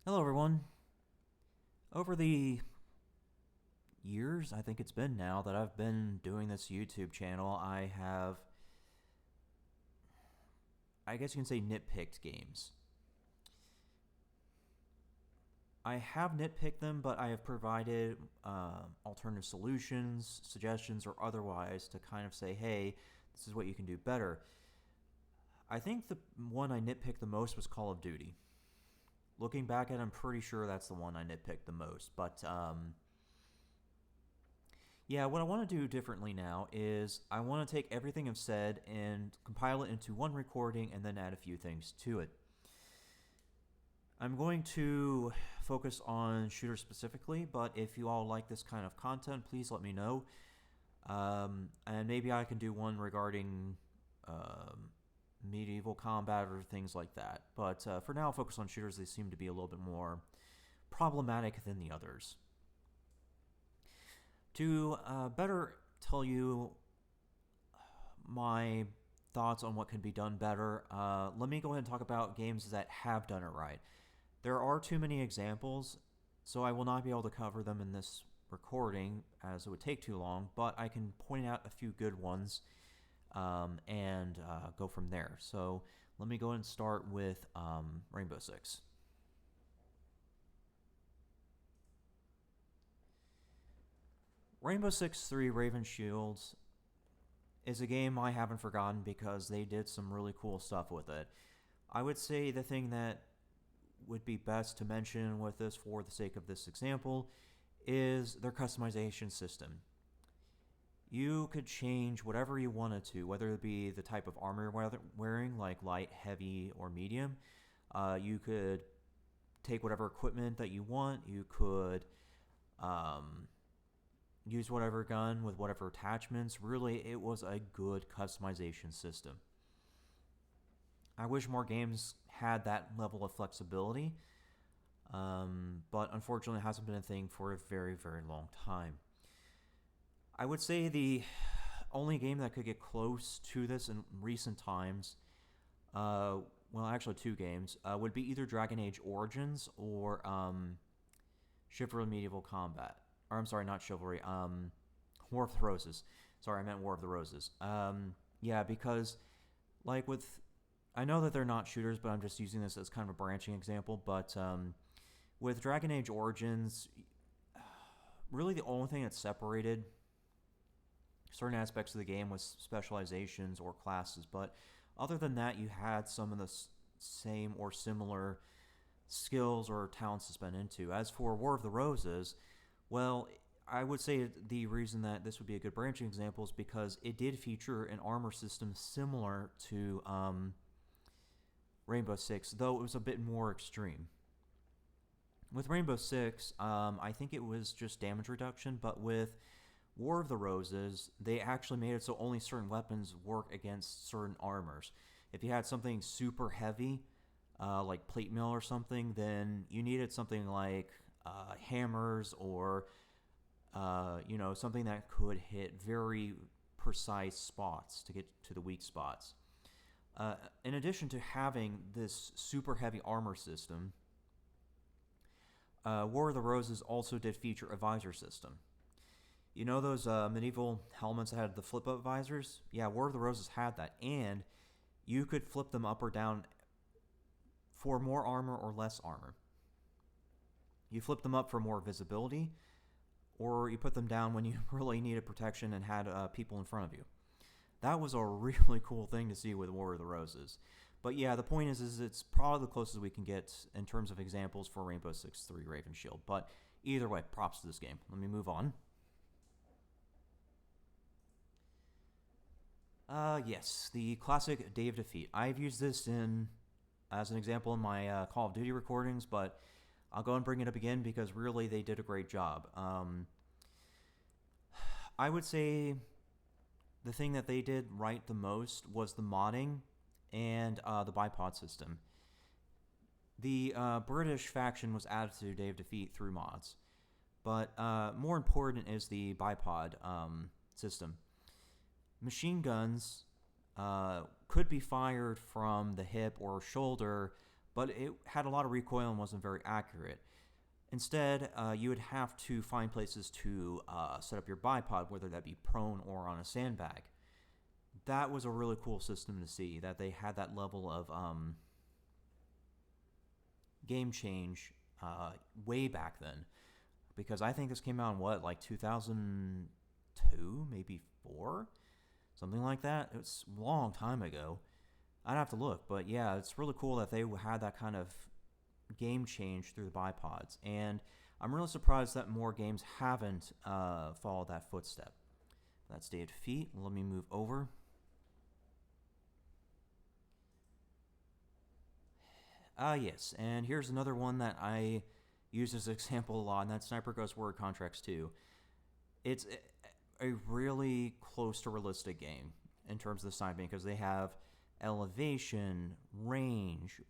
Hello, everyone. Over the years, I think it's been now, that I've been doing this YouTube channel, I guess you can say, nitpicked games. I have nitpicked them, but I have provided alternative solutions, suggestions, or otherwise to kind of say, hey, this is what you can do better. I think the one I nitpicked the most was Call of Duty. Looking back at it, I'm pretty sure that's the one I nitpicked the most, but yeah, what I want to do differently now is I want to take everything I've said and compile it into one recording and then add a few things to it. I'm going to focus on shooters specifically, but if you all like this kind of content, please let me know. And maybe I can do one regarding medieval combat or things like that. But for now, I'll focus on shooters. They seem to be a little bit more problematic than the others. To better tell you my thoughts on what can be done better, let me go ahead and talk about games that have done it right. There are too many examples, so I will not be able to cover them in this recording as it would take too long, but I can point out a few good ones and go from there. So let me go ahead and start with Rainbow Six. Rainbow Six 3 Raven Shields is a game I haven't forgotten because they did some really cool stuff with it. I would say the thing that would be best to mention with this for the sake of this example is their customization system. You could change whatever you wanted to, whether it be the type of armor you're wearing, like light, heavy, or medium. You could take whatever equipment that you want. You could use whatever gun with whatever attachments. Really, it was a good customization system. I wish more games had that level of flexibility, but unfortunately it hasn't been a thing for a very, very long time. I would say the only game that could get close to this in recent times, well, actually two games, would be either Dragon Age Origins or Chivalry Medieval Combat. Or I'm sorry, not Chivalry, War of the Roses. Sorry, I meant War of the Roses. Yeah, because like with, I know that they're not shooters, but I'm just using this as kind of a branching example, but with Dragon Age Origins, really the only thing that separated certain aspects of the game was specializations or classes, but other than that, you had some of the same or similar skills or talents to spend into. As for War of the Roses, well, I would say the reason that this would be a good branching example is because it did feature an armor system similar to Rainbow Six, though it was a bit more extreme. With Rainbow Six, I think it was just damage reduction, but with War of the Roses, they actually made it so only certain weapons work against certain armors. If you had something super heavy, like plate mail or something, then you needed something like hammers or something that could hit very precise spots to get to the weak spots. In addition to having this super heavy armor system, War of the Roses also did feature a visor system. You know those medieval helmets that had the flip-up visors? Yeah, War of the Roses had that, and you could flip them up or down for more armor or less armor. You flip them up for more visibility, or you put them down when you really needed protection and had people in front of you. That was a really cool thing to see with War of the Roses. But yeah, the point is it's probably the closest we can get in terms of examples for Rainbow Six 3 Raven Shield. But either way, props to this game. Let me move on. Yes, the classic Day of Defeat. I've used this as an example in my Call of Duty recordings, but I'll go and bring it up again because really they did a great job. I would say the thing that they did right the most was the modding and the bipod system. The British faction was added to Day of Defeat through mods, but more important is the bipod system. Machine guns could be fired from the hip or shoulder, but it had a lot of recoil and wasn't very accurate. Instead, you would have to find places to set up your bipod, whether that be prone or on a sandbag. That was a really cool system to see, that they had that level of game change way back then. Because I think this came out in like 2002, maybe 4? Something like that. It's a long time ago. I'd have to look, but yeah, it's really cool that they had that kind of game change through the bipods, and I'm really surprised that more games haven't followed that footstep. That's day of defeat. Let me move over. Yes, and here's another one that I use as an example a lot, and that's Sniper Ghost Warrior Contracts 2. It's a really close to realistic game in terms of the sniping, because they have elevation, range,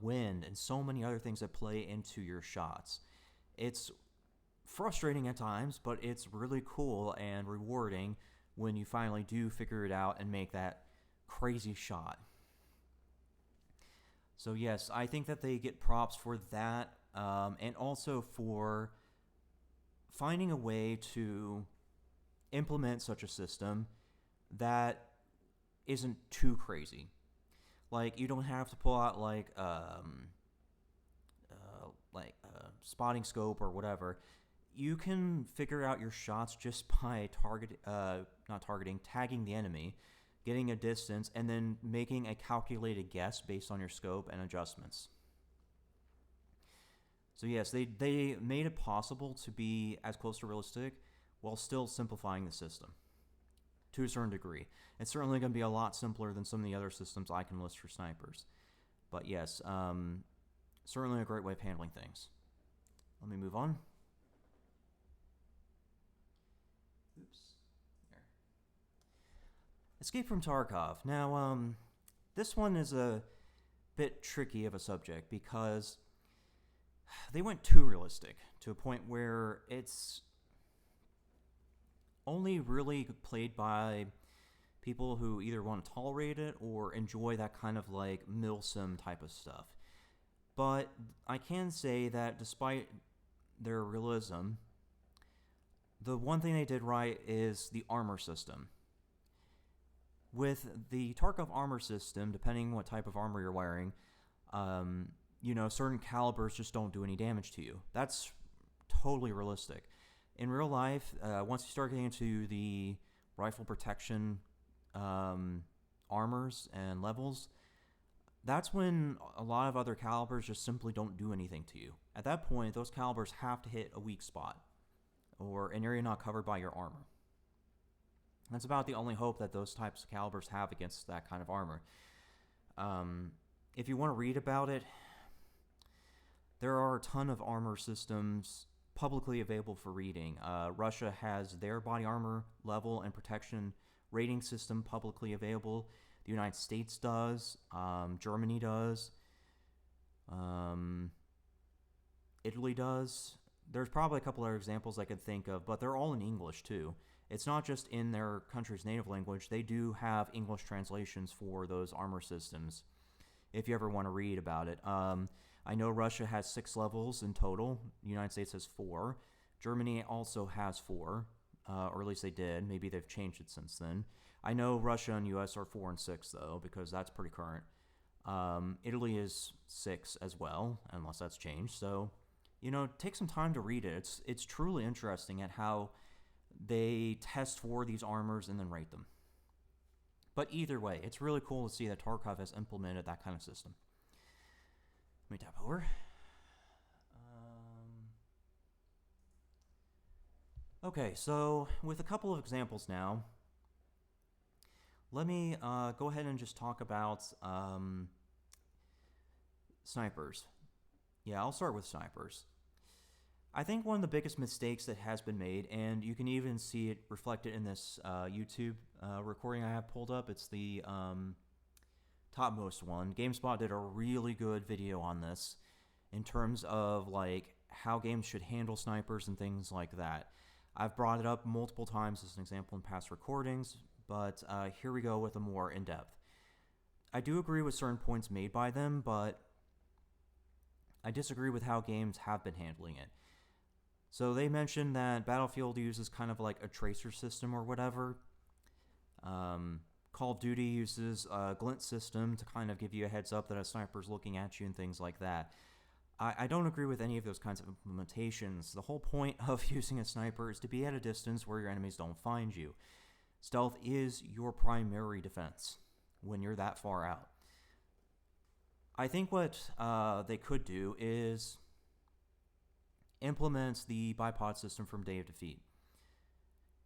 wind, and so many other things that play into your shots. It's frustrating at times, but it's really cool and rewarding when you finally do figure it out and make that crazy shot. So yes, I think that they get props for that, and also for finding a way to implement such a system that isn't too crazy. Like, you don't have to pull out like a spotting scope or whatever. You can figure out your shots just by tagging the enemy, getting a distance, and then making a calculated guess based on your scope and adjustments. So yes, they made it possible to be as close to realistic while still simplifying the system to a certain degree. It's certainly going to be a lot simpler than some of the other systems I can list for snipers. But yes, certainly a great way of handling things. Let me move on. Oops. There. Escape from Tarkov. Now, this one is a bit tricky of a subject because they went too realistic to a point where it's only really played by people who either want to tolerate it or enjoy that kind of like milsim type of stuff. But I can say that despite their realism, the one thing they did right is the armor system. With the Tarkov armor system, depending what type of armor you're wearing, certain calibers just don't do any damage to you. That's totally realistic. In real life, once you start getting into the rifle protection armors and levels, that's when a lot of other calibers just simply don't do anything to you. At that point, those calibers have to hit a weak spot or an area not covered by your armor. That's about the only hope that those types of calibers have against that kind of armor. If you want to read about it, there are a ton of armor systems publicly available for reading. Russia has their body armor level and protection rating system publicly available. The United States does. Germany does. Italy does. There's probably a couple other examples I could think of, but they're all in English too. It's not just in their country's native language. They do have English translations for those armor systems, if you ever want to read about it. I know Russia has 6 levels in total. The United States has 4. Germany also has 4, or at least they did. Maybe they've changed it since then. I know Russia and US are 4 and 6, though, because that's pretty current. Italy is 6 as well, unless that's changed. So, take some time to read it. It's truly interesting at how they test for these armors and then rate them. But either way, it's really cool to see that Tarkov has implemented that kind of system. Let me tap over. Okay, so with a couple of examples now, let me go ahead and just talk about snipers. Yeah, I'll start with snipers. I think one of the biggest mistakes that has been made, and you can even see it reflected in this YouTube recording I have pulled up, it's the topmost one. GameSpot did a really good video on this in terms of like how games should handle snipers and things like that. I've brought it up multiple times as an example in past recordings, but here we go with a more in-depth. I do agree with certain points made by them, but I disagree with how games have been handling it. So they mentioned that Battlefield uses kind of like a tracer system or whatever. Call of Duty uses a glint system to kind of give you a heads up that a sniper's looking at you and things like that. I don't agree with any of those kinds of implementations. The whole point of using a sniper is to be at a distance where your enemies don't find you. Stealth is your primary defense when you're that far out. I think what they could do is implement the bipod system from Day of Defeat.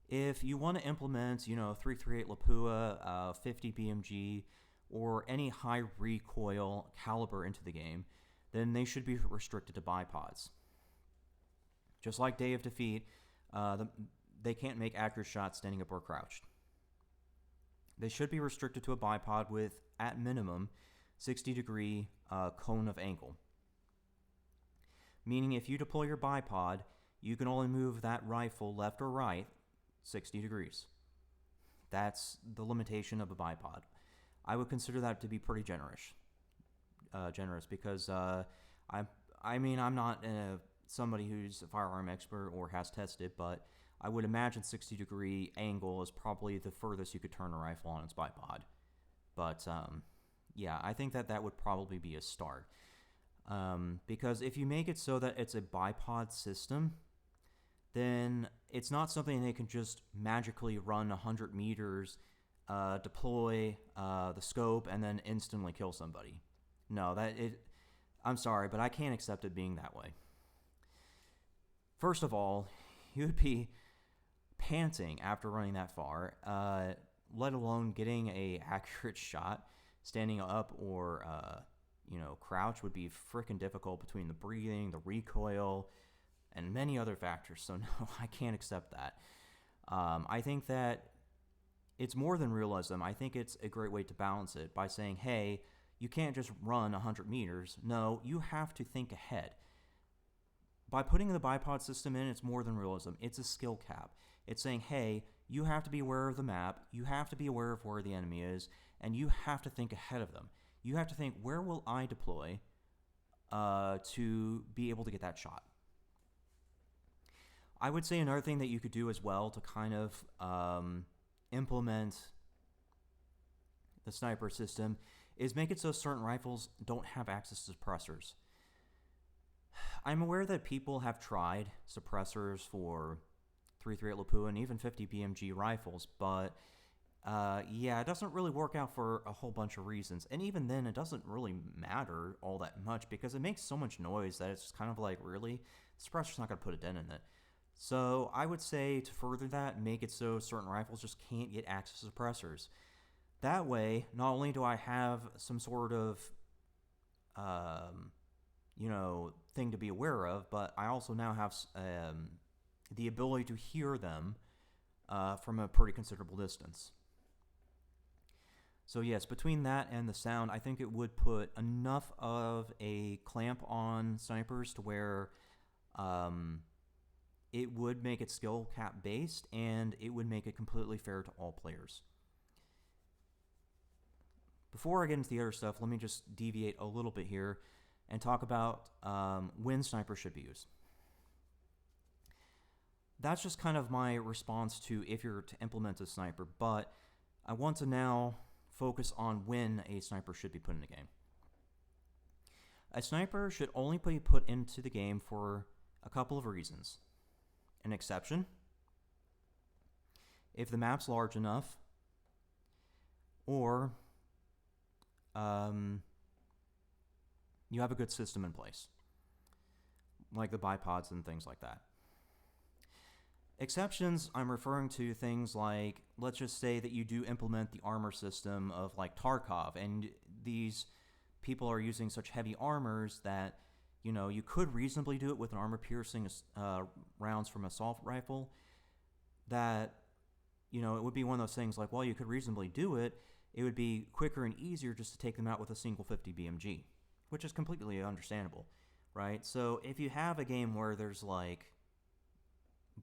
If you want to implement, 338 Lapua, 50 BMG, or any high recoil caliber into the game, then they should be restricted to bipods. Just like Day of Defeat, they can't make accurate shots standing up or crouched. They should be restricted to a bipod with, at minimum, 60-degree cone of angle. Meaning if you deploy your bipod, you can only move that rifle left or right 60 degrees. That's the limitation of a bipod. I would consider that to be pretty generous because I'm not somebody who's a firearm expert or has tested, but I would imagine 60-degree angle is probably the furthest you could turn a rifle on its bipod. But yeah, I think that would probably be a start. Because if you make it so that it's a bipod system, then it's not something they can just magically run 100 meters, deploy the scope, and then instantly kill somebody. No, I'm sorry, but I can't accept it being that way. First of all, you would be panting after running that far, let alone getting a accurate shot. Standing up or crouch would be freaking difficult between the breathing, the recoil, and many other factors. So no, I can't accept that. I think that it's more than realism. I think it's a great way to balance it by saying, hey, you can't just run 100 meters. No, you have to think ahead. By putting the bipod system in, it's more than realism. It's a skill cap. It's saying, hey, you have to be aware of the map, you have to be aware of where the enemy is, and you have to think ahead of them. You have to think, where will I deploy to be able to get that shot? I would say another thing that you could do as well to kind of implement the sniper system is make it so certain rifles don't have access to suppressors. I'm aware that people have tried suppressors for 338 Lapua and even 50 BMG rifles, but it doesn't really work out for a whole bunch of reasons. And even then, it doesn't really matter all that much because it makes so much noise that it's just kind of like, really? The suppressor's not going to put a dent in it. So I would say to further that, make it so certain rifles just can't get access to suppressors. That way, not only do I have some sort of, thing to be aware of, but I also now have the ability to hear them from a pretty considerable distance. So yes, between that and the sound, I think it would put enough of a clamp on snipers to where it would make it skill cap based, and it would make it completely fair to all players. Before I get into the other stuff, let me just deviate a little bit here and talk about when snipers should be used. That's just kind of my response to if you're to implement a sniper, but I want to now focus on when a sniper should be put in a game. A sniper should only be put into the game for a couple of reasons. An exception, if the map's large enough, or you have a good system in place, like the bipods and things like that. Exceptions, I'm referring to things like, let's just say that you do implement the armor system of like Tarkov, and these people are using such heavy armors that, you could reasonably do it with an armor-piercing rounds from assault rifle, that, it would be one of those things like, well, you could reasonably do it. It would be quicker and easier just to take them out with a single 50 BMG, which is completely understandable, right? So if you have a game where there's like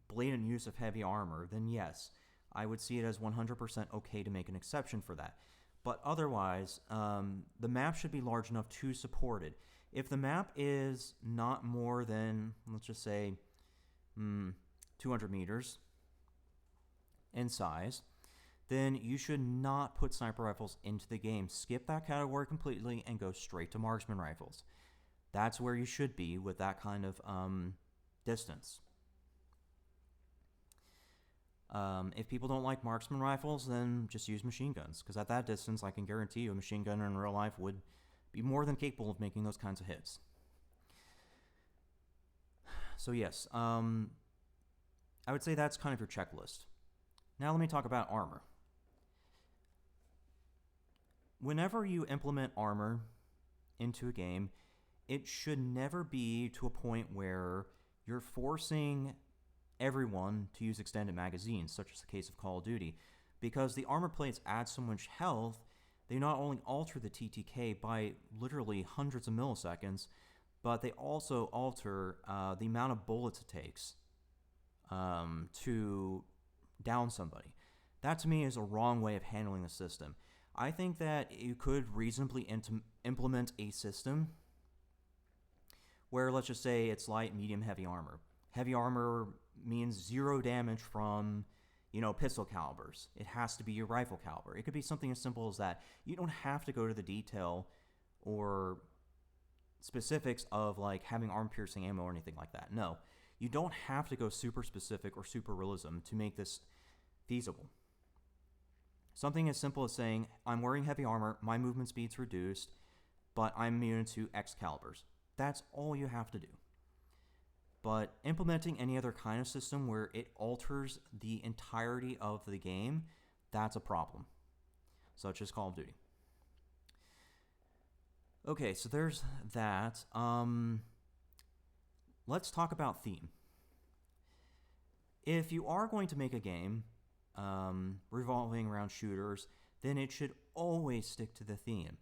blatant use of heavy armor, then yes, I would see it as 100% okay to make an exception for that. But otherwise, the map should be large enough to support it. If the map is not more than, let's just say, 200 meters in size, then you should not put sniper rifles into the game. Skip that category completely and go straight to marksman rifles. That's where you should be with that kind of distance. If people don't like marksman rifles, then just use machine guns, because at that distance, I can guarantee you a machine gunner in real life would be more than capable of making those kinds of hits. So yes, I would say that's kind of your checklist. Now let me talk about armor. Whenever you implement armor into a game, it should never be to a point where you're forcing everyone to use extended magazines, such as the case of Call of Duty, because the armor plates add so much health. They not only alter the TTK by literally hundreds of milliseconds, but they also alter the amount of bullets it takes to down somebody. That to me is a wrong way of handling the system. I think that you could reasonably implement a system where, let's just say, it's light, medium, heavy armor. Heavy armor means 0 damage from, pistol calibers. It has to be your rifle caliber. It could be something as simple as that. You don't have to go to the detail or specifics of like having arm-piercing ammo or anything like that. No, you don't have to go super specific or super realism to make this feasible. Something as simple as saying, I'm wearing heavy armor, my movement speed's reduced, but I'm immune to X calibers. That's all you have to do. But implementing any other kind of system where it alters the entirety of the game, that's a problem, such as Call of Duty. Okay, so there's that. Let's talk about theme. If you are going to make a game revolving around shooters, then it should always stick to the theme.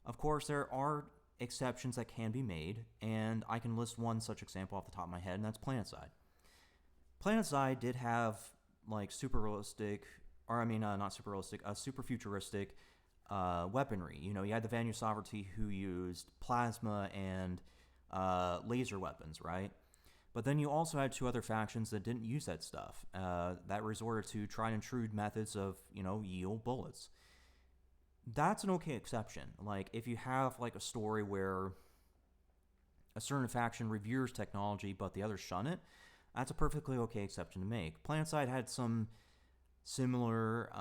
Of course, there are exceptions that can be made, and I can list one such example off the top of my head, and that's PlanetSide. PlanetSide did have like super realistic, or I mean, not super realistic, super futuristic weaponry. You had the Vanu Sovereignty who used plasma and laser weapons, right? But then you also had 2 other factions that didn't use that stuff, that resorted to tried and true methods of, yield bullets. That's an okay exception. Like, if you have, like, a story where a certain faction reveres technology but the others shun it, that's a perfectly okay exception to make. PlanetSide had some similar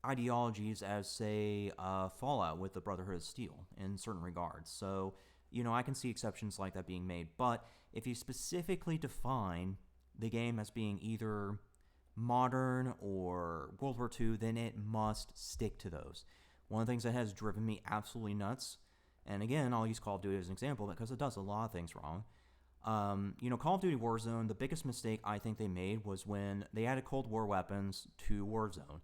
ideologies as, say, Fallout with the Brotherhood of Steel in certain regards. So, I can see exceptions like that being made. But if you specifically define the game as being either modern or World War II, then it must stick to those. One of the things that has driven me absolutely nuts, and again, I'll use Call of Duty as an example because it does a lot of things wrong. Call of Duty Warzone, the biggest mistake I think they made was when they added Cold War weapons to Warzone.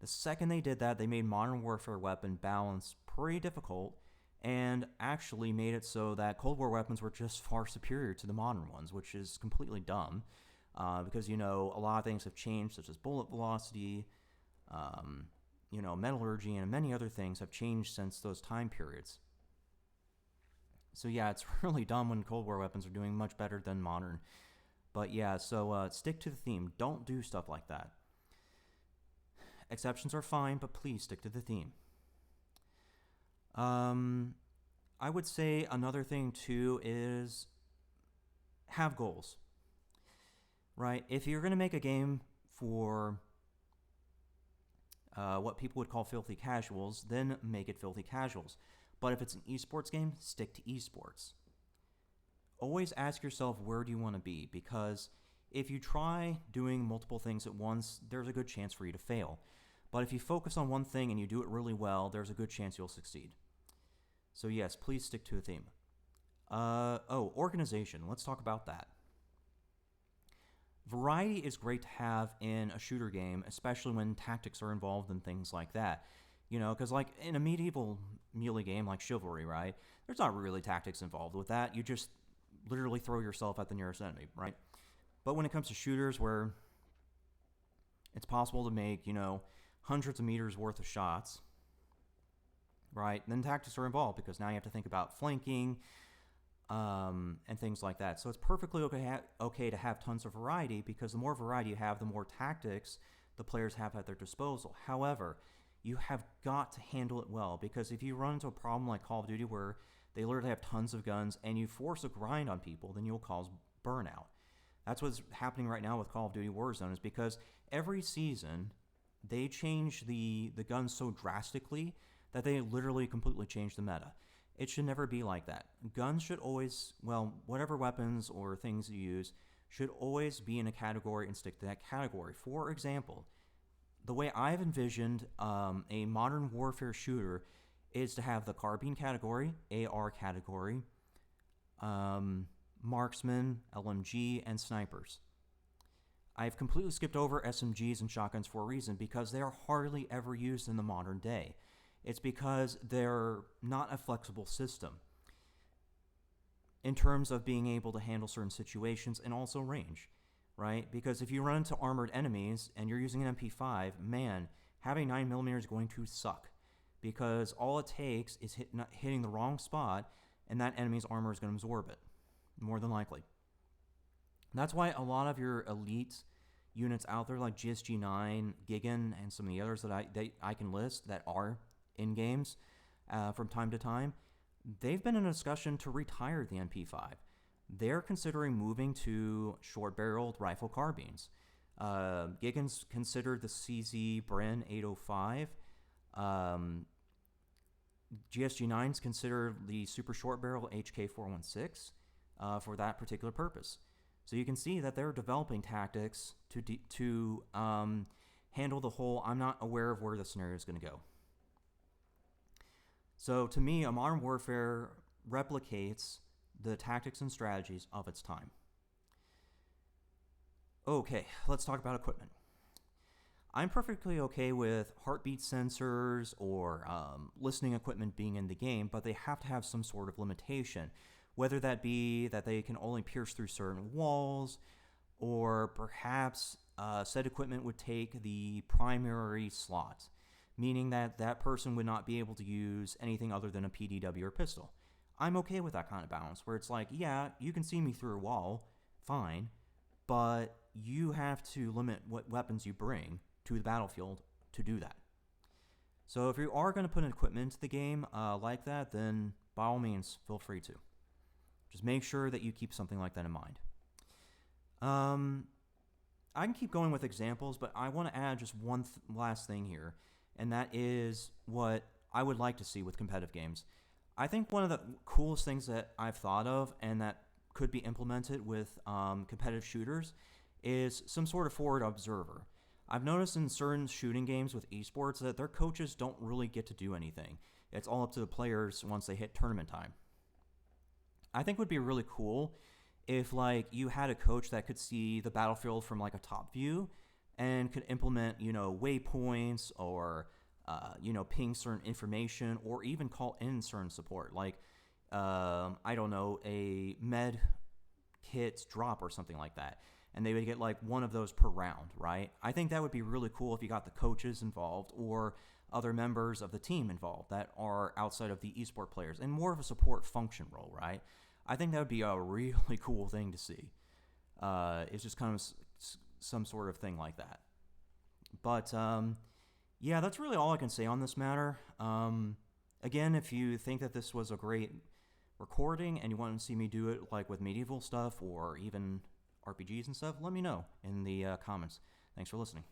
The second they did that, they made Modern Warfare weapon balance pretty difficult and actually made it so that Cold War weapons were just far superior to the modern ones, which is completely dumb. Because, a lot of things have changed, such as bullet velocity, metallurgy, and many other things have changed since those time periods. So, yeah, it's really dumb when Cold War weapons are doing much better than modern. But, yeah, so stick to the theme. Don't do stuff like that. Exceptions are fine, but please stick to the theme. I would say another thing, too, is have goals. Right? If you're going to make a game for what people would call filthy casuals, then make it filthy casuals. But if it's an esports game, stick to esports. Always ask yourself, where do you want to be? Because if you try doing multiple things at once, there's a good chance for you to fail. But if you focus on one thing and you do it really well, there's a good chance you'll succeed. So yes, please stick to the theme. Organization. Let's talk about that. Variety is great to have in a shooter game, especially when tactics are involved and things like that. Because like in a medieval melee game like Chivalry, right, there's not really tactics involved with that. You just literally throw yourself at the nearest enemy, right? But when it comes to shooters where it's possible to make, hundreds of meters worth of shots, right? Then tactics are involved because now you have to think about flanking and things like that. So it's perfectly okay to have tons of variety, because the more variety you have, the more tactics the players have at their disposal. However, you have got to handle it well, because if you run into a problem like Call of Duty where they literally have tons of guns and you force a grind on people, then you'll cause burnout. That's what's happening right now with Call of Duty Warzone, is because every season they change the guns so drastically that they literally completely change the meta. It should never be like that. Guns should always, whatever weapons or things you use, should always be in a category and stick to that category. For example, the way I've envisioned a modern warfare shooter is to have the carbine category, AR category, marksman, LMG, and snipers. I've completely skipped over SMGs and shotguns for a reason, because they are hardly ever used in the modern day. It's because they're not a flexible system in terms of being able to handle certain situations and also range, right? Because if you run into armored enemies and you're using an MP5, man, having 9mm is going to suck, because all it takes is hitting the wrong spot and that enemy's armor is going to absorb it, more than likely. That's why a lot of your elite units out there, like GSG-9, Gigan, and some of the others that I can list that are in games from time to time, they've been in a discussion to retire the MP5. They're considering moving to short-barreled rifle carbines. Gigan's considered the CZ Bren 805. GSG-9's considered the super short-barrel HK416 for that particular purpose. So you can see that they're developing tactics to handle the whole, I'm not aware of where the scenario is going to go. So to me, a modern warfare replicates the tactics and strategies of its time. Okay, let's talk about equipment. I'm perfectly okay with heartbeat sensors or listening equipment being in the game, but they have to have some sort of limitation, whether that be that they can only pierce through certain walls, or perhaps said equipment would take the primary slot, meaning that that person would not be able to use anything other than a PDW or pistol. I'm okay with that kind of balance, where it's like, yeah, you can see me through a wall, fine, but you have to limit what weapons you bring to the battlefield to do that. So if you are going to put an equipment into the game like that, then by all means, feel free to. Just make sure that you keep something like that in mind. I can keep going with examples, but I want to add just one last thing here, and that is what I would like to see with competitive games. I think one of the coolest things that I've thought of and that could be implemented with competitive shooters is some sort of forward observer. I've noticed in certain shooting games with esports that their coaches don't really get to do anything. It's all up to the players once they hit tournament time. I think it would be really cool if you had a coach that could see the battlefield from a top view and could implement, waypoints or, ping certain information or even call in certain support. I don't know, a med kit drop or something like that. And they would get one of those per round, right? I think that would be really cool if you got the coaches involved or other members of the team involved that are outside of the esport players and more of a support function role, right? I think that would be a really cool thing to see. It's just kind of some sort of thing like that. But, yeah, that's really all I can say on this matter. Again, if you think that this was a great recording and you want to see me do it with medieval stuff or even RPGs and stuff, let me know in the comments. Thanks for listening.